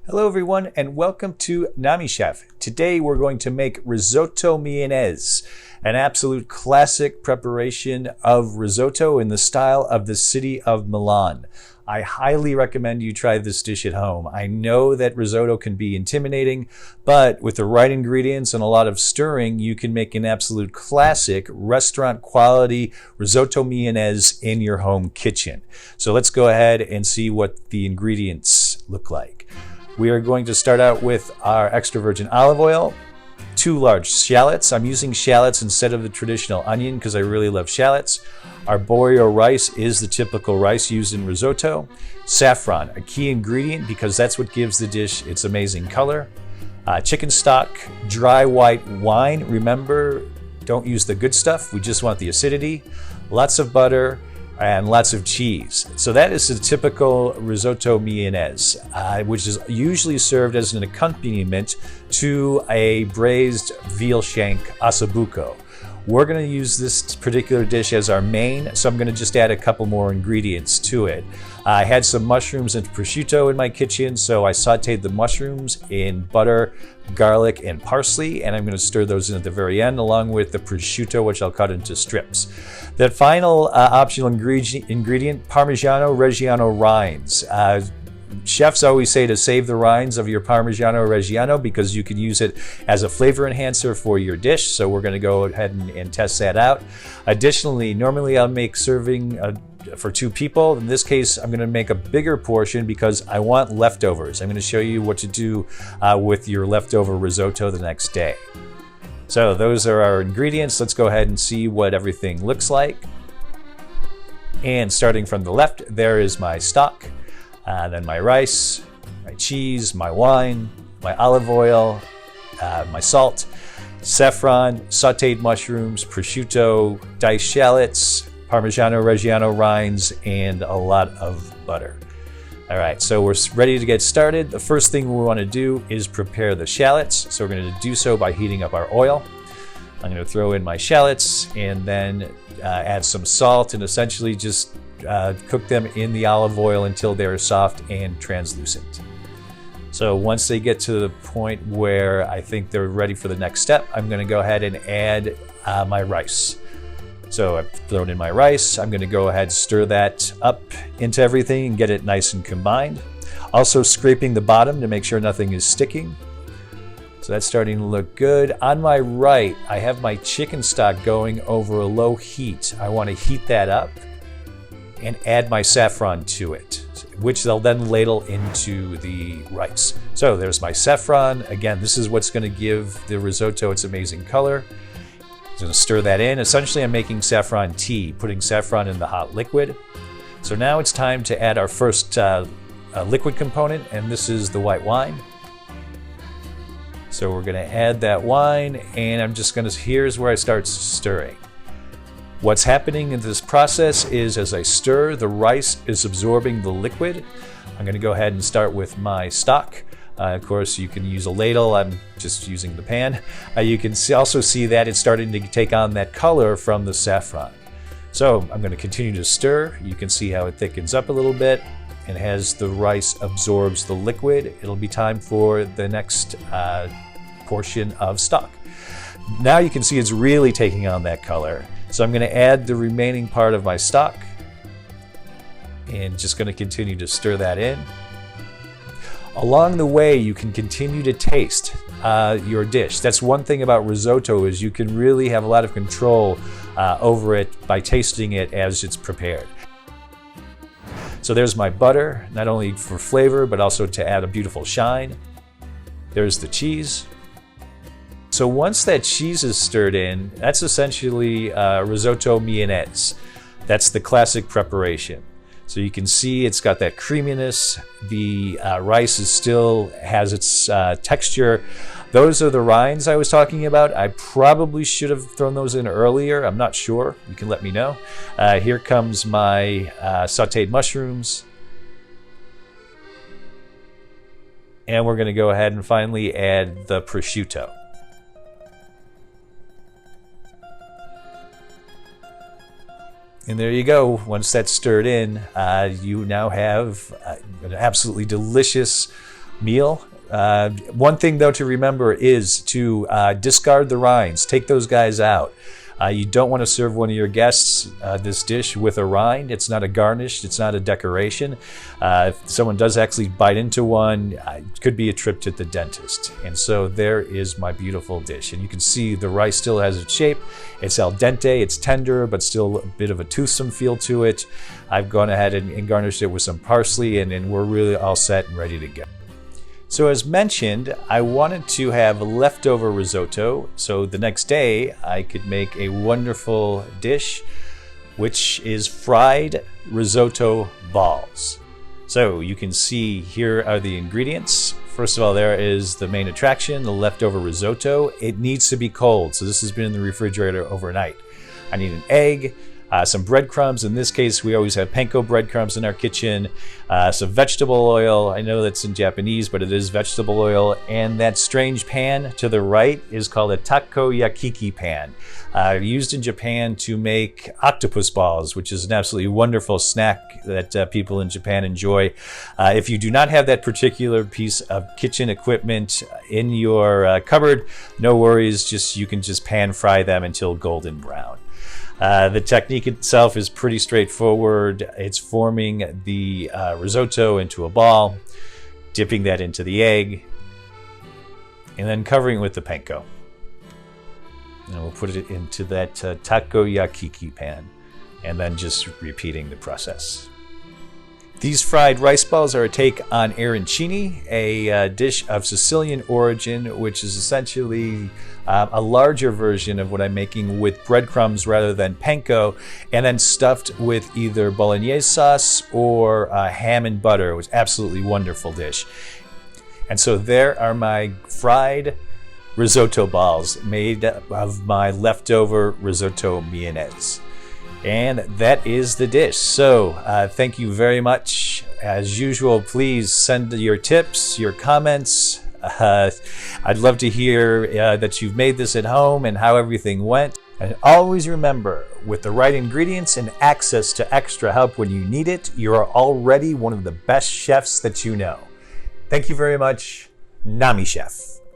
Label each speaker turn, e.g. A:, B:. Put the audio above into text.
A: Hello everyone and welcome to Nami Chef. Today we're going to make risotto Milanese, an absolute classic preparation of risotto in the style of the city of Milan. I highly recommend you try this dish at home. I know that risotto can be intimidating, but with the right ingredients and a lot of stirring, you can make an absolute classic restaurant quality risotto Milanese in your home kitchen. So let's go ahead and see what the ingredients look like. We are going to start out with our extra virgin olive oil, 2 large shallots. I'm using shallots instead of the traditional onion because I really love shallots. Arborio rice is the typical rice used in risotto. Saffron, a key ingredient because that's what gives the dish its amazing color. Chicken stock, dry white wine. Remember, don't use the good stuff. We just want the acidity. Lots of butter and lots of cheese. So that is the typical risotto Milanese, which is usually served as an accompaniment to a braised veal shank ossobuco. We're going to use this particular dish as our main, so I'm going to just add a couple more ingredients to it. I had some mushrooms and prosciutto in my kitchen, so I sauteed the mushrooms in butter, garlic, and parsley, and I'm going to stir those in at the very end along with the prosciutto, which I'll cut into strips. The final optional ingredient, Parmigiano Reggiano rinds. Chefs always say to save the rinds of your Parmigiano Reggiano because you can use it as a flavor enhancer for your dish. So we're going to go ahead and test that out. Additionally, normally I'll make serving for 2 people. In this case, I'm going to make a bigger portion because I want leftovers. I'm going to show you what to do with your leftover risotto the next day. So those are our ingredients. Let's go ahead and see what everything looks like. And starting from the left, there is my stock. Then my rice, my cheese, my wine, my olive oil, my salt, saffron, sauteed mushrooms, prosciutto, diced shallots, Parmigiano Reggiano rinds, and a lot of butter. All right, so we're ready to get started. The first thing we want to do is prepare the shallots. So we're going to do so by heating up our oil. I'm going to throw in my shallots and then add some salt and essentially just cook them in the olive oil until they're soft and translucent. So once they get to the point where I think they're ready for the next step, I'm going to go ahead and add my rice. So I've thrown in my rice. I'm going to go ahead and stir that up into everything and get it nice and combined. Also scraping the bottom to make sure nothing is sticking. So that's starting to look good. On my right, I have my chicken stock going over a low heat. I want to heat that up and add my saffron to it, which they'll then ladle into the rice. So there's my saffron. Again, this is what's going to give the risotto its amazing color. I'm going to stir that in. Essentially, I'm making saffron tea, putting saffron in the hot liquid. So now it's time to add our first liquid component, and this is the white wine. So we're going to add that wine, and I'm just going to, here's where I start stirring. What's happening in this process is as I stir, the rice is absorbing the liquid. I'm going to go ahead and start with my stock. Of course, you can use a ladle. I'm just using the pan. You can also see that it's starting to take on that color from the saffron. So I'm going to continue to stir. You can see how it thickens up a little bit. And as the rice absorbs the liquid, it'll be time for the next portion of stock. Now you can see it's really taking on that color. So I'm going to add the remaining part of my stock and just going to continue to stir that in. Along the way, you can continue to taste your dish. That's one thing about risotto is you can really have a lot of control over it by tasting it as it's prepared. So there's my butter, not only for flavor, but also to add a beautiful shine. There's the cheese. So once that cheese is stirred in, that's essentially risotto Milanese. That's the classic preparation. So you can see it's got that creaminess. The rice still has its texture. Those are the rinds I was talking about. I probably should have thrown those in earlier. I'm not sure. You can let me know. Here comes my sauteed mushrooms. And we're going to go ahead and finally add the prosciutto. And there you go. Once that's stirred in, you now have an absolutely delicious meal. One thing, though, to remember is to discard the rinds. Take those guys out. You don't want to serve one of your guests this dish with a rind. It's not a garnish. It's not a decoration. If someone does actually bite into one, it could be a trip to the dentist. And so there is my beautiful dish. And you can see the rice still has its shape. It's al dente. It's tender, but still a bit of a toothsome feel to it. I've gone ahead and garnished it with some parsley, and we're really all set and ready to go. So as mentioned, I wanted to have leftover risotto, so the next day I could make a wonderful dish, which is fried risotto balls. So you can see here are the ingredients. First of all, there is the main attraction, the leftover risotto. It needs to be cold, so this has been in the refrigerator overnight. I need an egg, some breadcrumbs. In this case, we always have panko breadcrumbs in our kitchen. Some vegetable oil. I know that's in Japanese, but it is vegetable oil. And that strange pan to the right is called a takoyaki pan. Used in Japan to make octopus balls, which is an absolutely wonderful snack that people in Japan enjoy. If you do not have that particular piece of kitchen equipment in your cupboard, no worries. You can just pan fry them until golden brown. The technique itself is pretty straightforward. It's forming the risotto into a ball, dipping that into the egg, and then covering it with the panko. And we'll put it into that takoyaki pan, and then just repeating the process. These fried rice balls are a take on arancini, a dish of Sicilian origin, which is essentially a larger version of what I'm making with breadcrumbs rather than panko, and then stuffed with either bolognese sauce or ham and butter. It was an absolutely wonderful dish. And so there are my fried risotto balls made of my leftover risotto Milanese. And that is the dish. So thank you very much. As usual, please send your tips, your comments. I'd love to hear that you've made this at home and how everything went. And always remember, with the right ingredients and access to extra help when you need it, you are already one of the best chefs that you know. Thank you very much. Nami Chef.